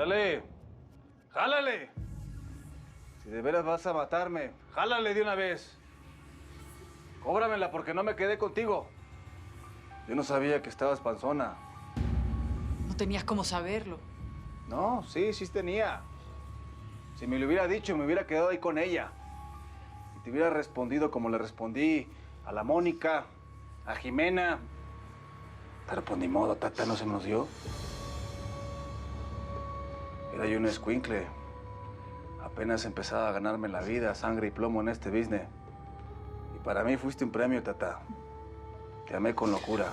Dale, jálale. Si de veras vas a matarme, jálale de una vez. Cóbramela porque no me quedé contigo. Yo no sabía que estabas panzona. No tenías cómo saberlo. No, sí tenía. Si me lo hubiera dicho, me hubiera quedado ahí con ella. Y te hubiera respondido como le respondí a la Mónica, a Jimena. Pero pues ni modo, Tata, no se nos dio. Era yo un escuincle. Apenas empezaba a ganarme la vida, sangre y plomo en este business. Y para mí fuiste un premio, Tata. Te amé con locura.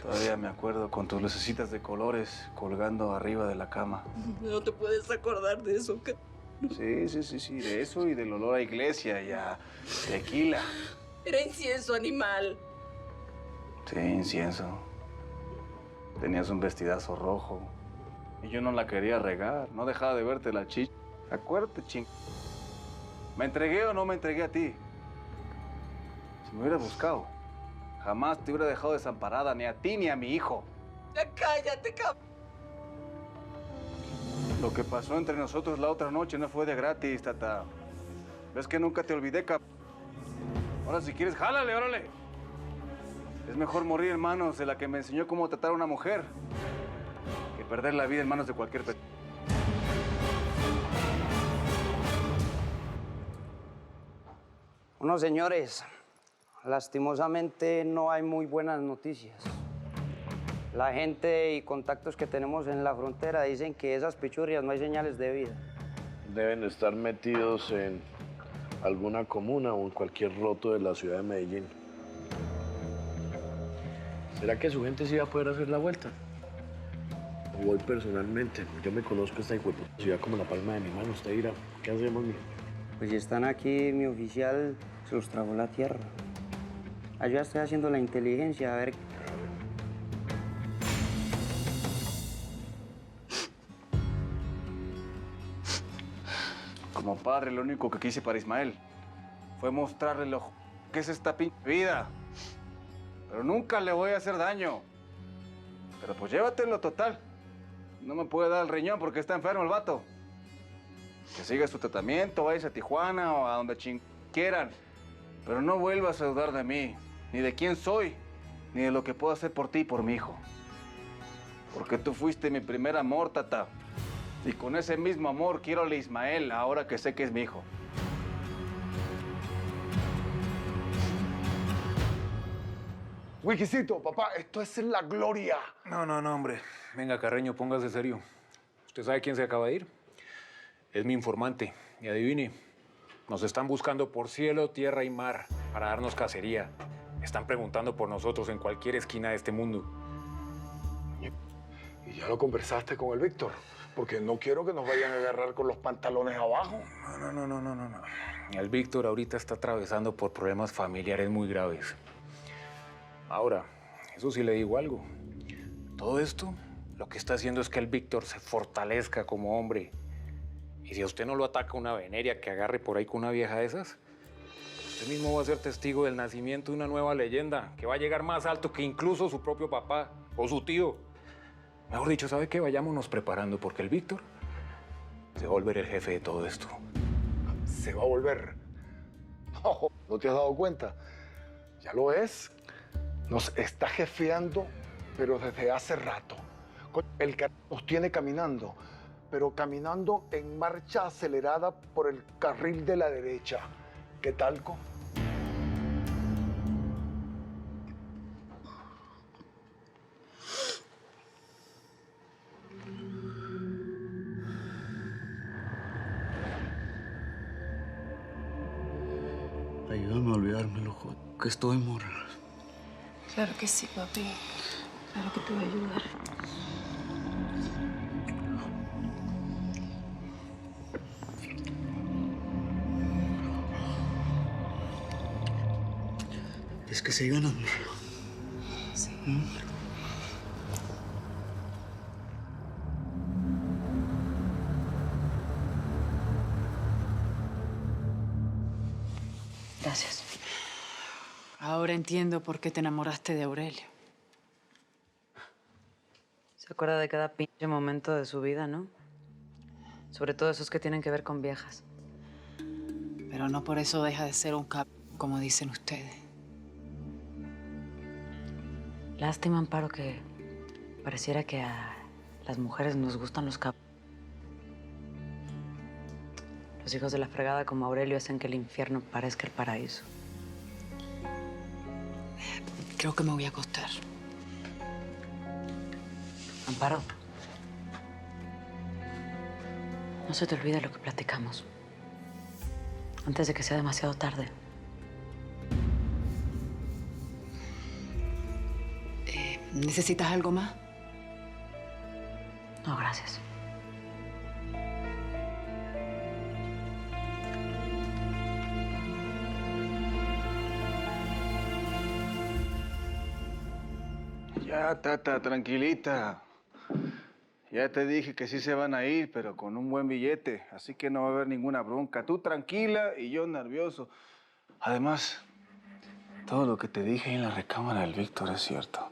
Todavía me acuerdo con tus lucecitas de colores colgando arriba de la cama. No te puedes acordar de eso. Sí, de eso y del olor a iglesia y a tequila. Era incienso animal. Sí, incienso. Tenías un vestidazo rojo. Y yo no la quería regar. No dejaba de verte la chicha. Acuérdate, ching. ¿Me entregué o no me entregué a ti? Si me hubieras buscado, jamás te hubiera dejado desamparada, ni a ti ni a mi hijo. Ya cállate, cabrón. Lo que pasó entre nosotros la otra noche no fue de gratis, Tata. ¿Ves que nunca te olvidé, Ahora si quieres, jálale, órale. Es mejor morir en manos de la que me enseñó cómo tratar a una mujer que perder la vida en manos de cualquier persona. Bueno, señores, lastimosamente no hay muy buenas noticias. La gente y contactos que tenemos en la frontera dicen que esas pichurrias no hay señales de vida. Deben estar metidos en alguna comuna o en cualquier roto de la ciudad de Medellín. ¿Será que su gente sí va a poder hacer la vuelta? O voy personalmente. Yo me conozco esta ciudad como la palma de mi mano. Usted dirá, ¿qué hacemos, mijo? Pues si están aquí, mi oficial se los tragó la tierra. Allá estoy haciendo la inteligencia, a ver. Como padre, lo único que quise para Ismael fue mostrarle lo que es esta pinche vida. Pero nunca le voy a hacer daño. Pero pues llévatelo total. No me puede dar el riñón porque está enfermo el vato. Que siga su tratamiento, vayas a Tijuana o a donde quieran. Pero no vuelvas a dudar de mí, ni de quién soy, ni de lo que puedo hacer por ti y por mi hijo. Porque tú fuiste mi primer amor, Tata. Y con ese mismo amor quiero a Ismael, ahora que sé que es mi hijo. Wikisito, papá, esto es la gloria. No, hombre. Venga, Carreño, póngase serio. ¿Usted sabe quién se acaba de ir? Es mi informante. Y adivine, nos están buscando por cielo, tierra y mar para darnos cacería. Están preguntando por nosotros en cualquier esquina de este mundo. ¿Y ya lo conversaste con el Víctor? Porque no quiero que nos vayan a agarrar con los pantalones abajo. No. El Víctor ahorita está atravesando por problemas familiares muy graves. Ahora, eso sí le digo algo. Todo esto lo que está haciendo es que el Víctor se fortalezca como hombre. Y si a usted no lo ataca una veneria que agarre por ahí con una vieja de esas, usted mismo va a ser testigo del nacimiento de una nueva leyenda que va a llegar más alto que incluso su propio papá o su tío. Mejor dicho, ¿sabe qué? Vayámonos preparando porque el Víctor se va a volver el jefe de todo esto. Se va a volver. Oh, ¿no te has dado cuenta? Ya lo es. Nos está jefeando, pero desde hace rato. El nos tiene caminando, pero caminando en marcha acelerada por el carril de la derecha. ¿Qué talco? Ayúdame a olvidármelo, que estoy moral. Claro que sí, papi. Claro que te voy a ayudar. Es que se iban a dormir. Sí. Gracias. Ahora entiendo por qué te enamoraste de Aurelio. Se acuerda de cada pinche momento de su vida, ¿no? Sobre todo esos que tienen que ver con viejas. Pero no por eso deja de ser un cap, como dicen ustedes. Lástima, Amparo, que pareciera que a las mujeres nos gustan los cap. Los hijos de la fregada como Aurelio hacen que el infierno parezca el paraíso. Creo que me voy a acostar. Amparo, no se te olvide lo que platicamos. Antes de que sea demasiado tarde. ¿Necesitas algo más? No, gracias. Ya, Tata, tranquilita. Ya te dije que sí se van a ir, pero con un buen billete. Así que no va a haber ninguna bronca. Tú tranquila y yo nervioso. Además, todo lo que te dije en la recámara del Víctor es cierto.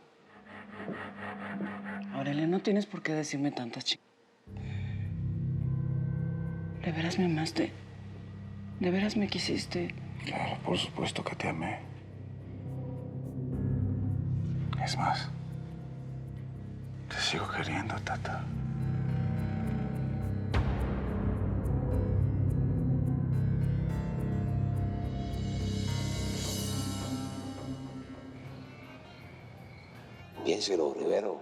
Aurelia, no tienes por qué decirme tantas ¿De veras me amaste? ¿De veras me quisiste? Claro, por supuesto que te amé. Es más, te sigo queriendo, Tata. Piénselo, Rivero.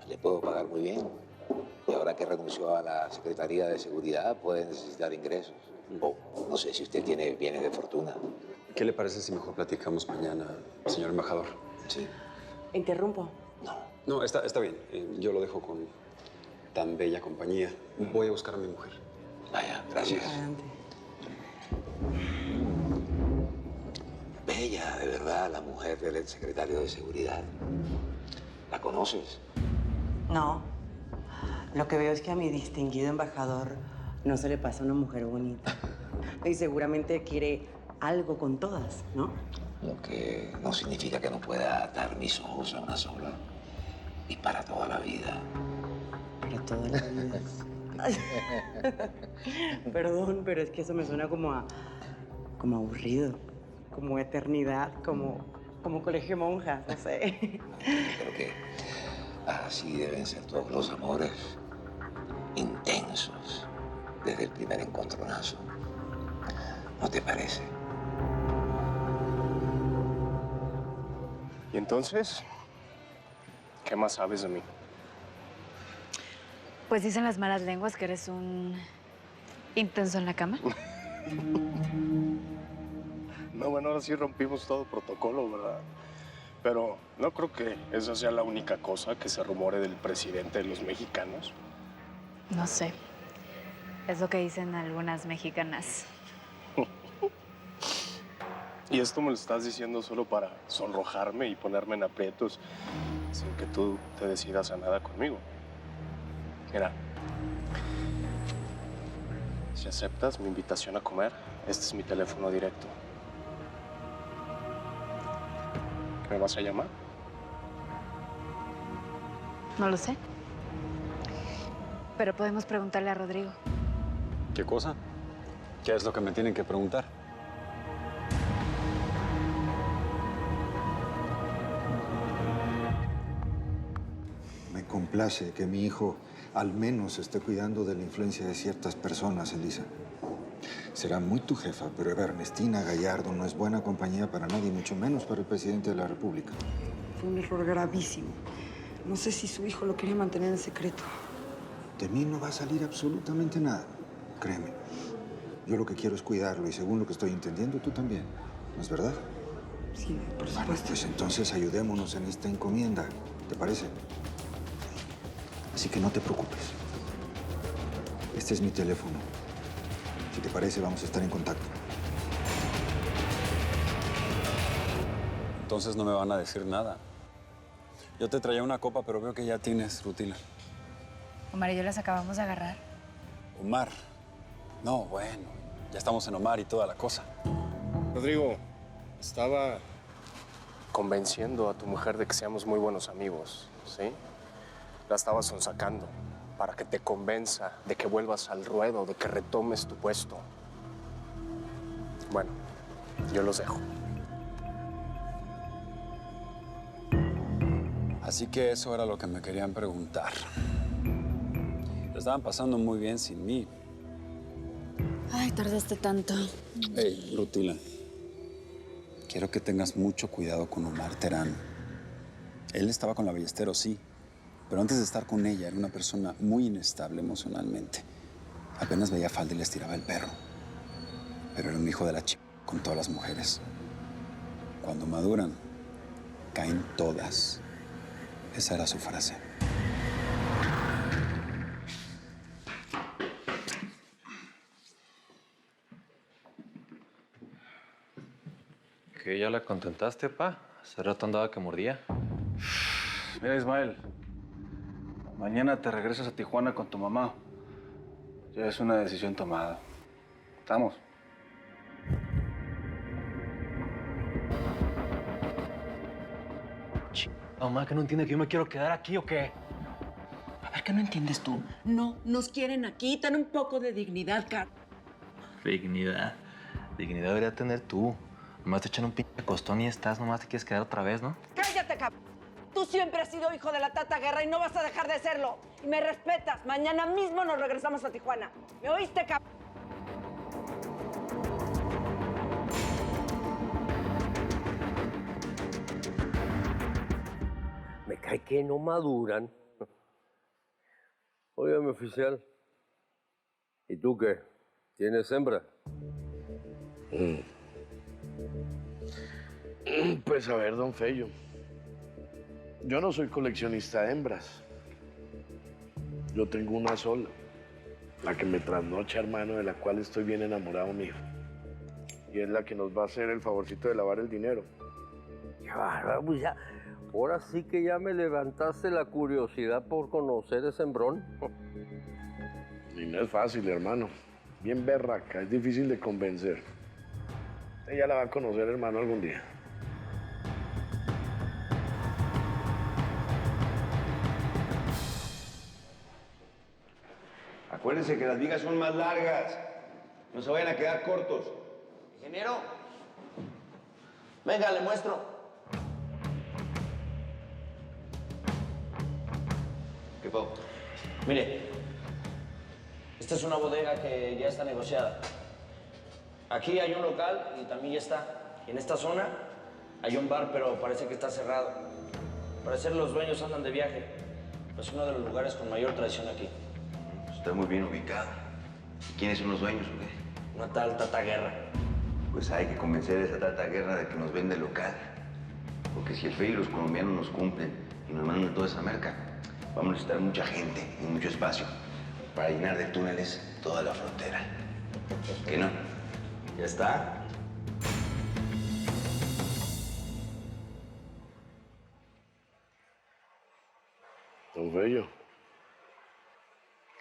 Le puedo pagar muy bien. Y ahora que renunció a la Secretaría de Seguridad, puede necesitar ingresos. O no sé si usted tiene bienes de fortuna. ¿Qué le parece si mejor platicamos mañana, señor embajador? Sí. ¿Interrumpo? No, está bien. Yo lo dejo con tan bella compañía. Voy a buscar a mi mujer. Vaya, gracias. Adelante. Bella, de verdad, la mujer del ex secretario de Seguridad. ¿La conoces? No. Lo que veo es que a mi distinguido embajador no se le pasa una mujer bonita. Y seguramente quiere algo con todas, ¿no? Lo que no significa que no pueda dar mis ojos a una sola. Y para toda la vida. Para toda la vida. Perdón, pero es que eso me suena como aburrido. Como eternidad, como colegio de monjas, no sé. Creo que así deben ser todos los amores. Intensos. Desde el primer encontronazo. ¿No te parece? ¿Y entonces? ¿Qué más sabes de mí? Pues dicen las malas lenguas que eres un intenso en la cama. No, bueno, ahora sí rompimos todo protocolo, ¿verdad? Pero no creo que esa sea la única cosa que se rumore del presidente de los mexicanos. No sé. Es lo que dicen algunas mexicanas. Y esto me lo estás diciendo solo para sonrojarme y ponerme en aprietos sin que tú te decidas a nada conmigo. Mira, si aceptas mi invitación a comer, este es mi teléfono directo. ¿Me vas a llamar? No lo sé. Pero podemos preguntarle a Rodrigo. ¿Qué cosa? ¿Qué es lo que me tienen que preguntar? Me complace que mi hijo al menos esté cuidando de la influencia de ciertas personas, Elisa. Será muy tu jefa, pero Ernestina Gallardo no es buena compañía para nadie, mucho menos para el presidente de la República. Fue un error gravísimo. No sé si su hijo lo quería mantener en secreto. De mí no va a salir absolutamente nada, créeme. Yo lo que quiero es cuidarlo y según lo que estoy entendiendo, tú también. ¿No es verdad? Sí, por supuesto. Bueno, pues entonces ayudémonos en esta encomienda, ¿te parece? Así que no te preocupes. Este es mi teléfono. Si te parece, vamos a estar en contacto. Entonces no me van a decir nada. Yo te traía una copa, pero veo que ya tienes rutina. Omar y yo las acabamos de agarrar. Omar. No, bueno. Ya estamos en Omar y toda la cosa. Rodrigo, estaba convenciendo a tu mujer de que seamos muy buenos amigos, ¿sí? La estaba sonsacando para que te convenza de que vuelvas al ruedo, de que retomes tu puesto. Bueno, yo los dejo. Así que eso era lo que me querían preguntar. Lo estaban pasando muy bien sin mí. Ay, tardaste tanto. Hey, Rutila. Quiero que tengas mucho cuidado con Omar Terán. Él estaba con la Ballesteros, sí. Pero antes de estar con ella, era una persona muy inestable emocionalmente. Apenas veía falda y le estiraba el perro. Pero era un hijo de la chica con todas las mujeres. Cuando maduran, caen todas. Esa era su frase. ¿Que ya la contentaste, pa? Hace rato andaba que mordía. Mira, Ismael, mañana te regresas a Tijuana con tu mamá. Ya es una decisión tomada. ¿Estamos? Mamá, ¿que no entiende que yo me quiero quedar aquí o qué? A ver, ¿qué no entiendes tú? No, nos quieren aquí. Ten un poco de dignidad, Car. Dignidad. Dignidad debería tener tú. Nomás te echan un pinche costón y estás, nomás te quieres quedar otra vez, ¿no? ¡Cállate, cabrón! Tú siempre has sido hijo de la Tata Guerra y no vas a dejar de serlo. Y me respetas. Mañana mismo nos regresamos a Tijuana. ¿Me oíste, cabrón? Me cae que no maduran. Óigame, oficial. ¿Y tú qué? ¿Tienes hembra? Pues a ver, don Fello. Yo no soy coleccionista de hembras. Yo tengo una sola. La que me trasnocha, hermano, de la cual estoy bien enamorado, mijo. Y es la que nos va a hacer el favorcito de lavar el dinero. Qué bárbaro, pues ya. Ahora sí que ya me levantaste la curiosidad por conocer ese hembrón. Y no es fácil, hermano. Bien berraca, es difícil de convencer. Ella la va a conocer, hermano, algún día. Acuérdense que las vigas son más largas. No se vayan a quedar cortos. Ingeniero, venga, le muestro. ¿Qué pasó? Mire, esta es una bodega que ya está negociada. Aquí hay un local y también ya está. Y en esta zona hay un bar, pero parece que está cerrado. Al parecer los dueños andan de viaje. Es uno de los lugares con mayor tradición aquí. Está muy bien ubicado. ¿Quiénes son los dueños o qué? Una tal Tata Guerra. Pues hay que convencer a esa Tata Guerra de que nos vende el local. Porque si el FEI y los colombianos nos cumplen y nos mandan toda esa merca, vamos a necesitar mucha gente y mucho espacio para llenar de túneles toda la frontera. ¿Qué no? Ya está. Don Fello,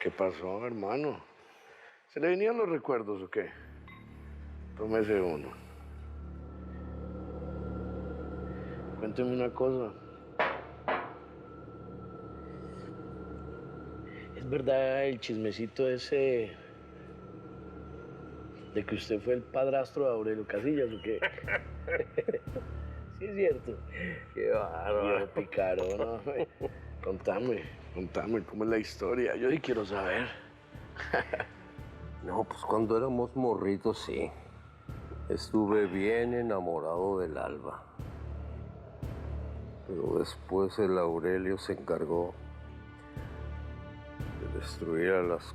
¿qué pasó, hermano? ¿Se le venían los recuerdos o qué? Tómese uno. Cuénteme una cosa. ¿Es verdad el chismecito ese de que usted fue el padrastro de Aurelio Casillas o qué? Sí es cierto. Qué bárbaro. Picarón, ¿no? Contame, ¿cómo es la historia? Yo sí quiero saber. No, pues cuando éramos morritos, sí. Estuve bien enamorado del Alba. Pero después el Aurelio se encargó de destruir a las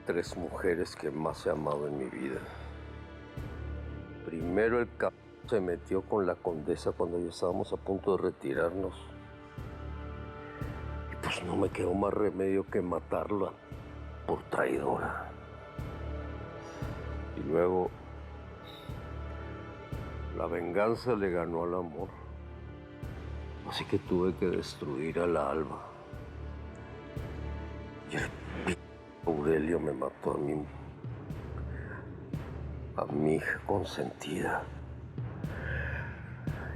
3 mujeres que más he amado en mi vida. Primero el se metió con la condesa cuando ya estábamos a punto de retirarnos. Y pues no me quedó más remedio que matarla por traidora. Y luego la venganza le ganó al amor. Así que tuve que destruir a la Alba. Y el Aurelio me mató a mi hija consentida.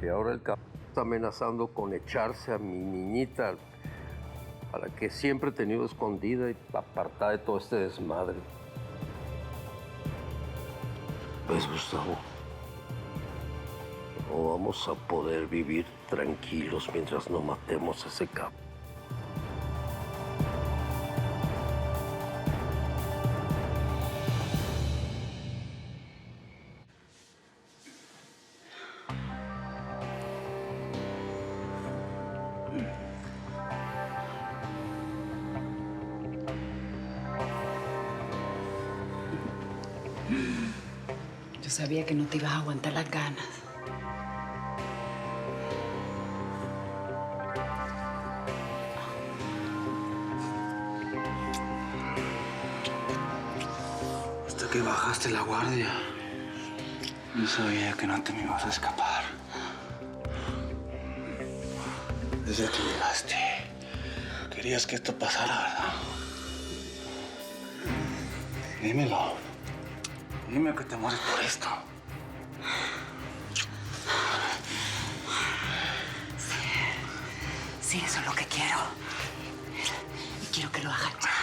Y ahora el está amenazando con echarse a mi niñita a la que siempre he tenido escondida y apartada de todo este desmadre. ¿Ves, Gustavo? No vamos a poder vivir tranquilos mientras no matemos a ese capo. Yo sabía que no te ibas a aguantar las ganas. Hasta que bajaste la guardia, yo sabía que no te me ibas a escapar. Desde que llegaste, querías que esto pasara, ¿verdad? Dímelo. Dime que te mueres por esto. Sí, eso es lo que quiero. Y quiero que lo hagas ya.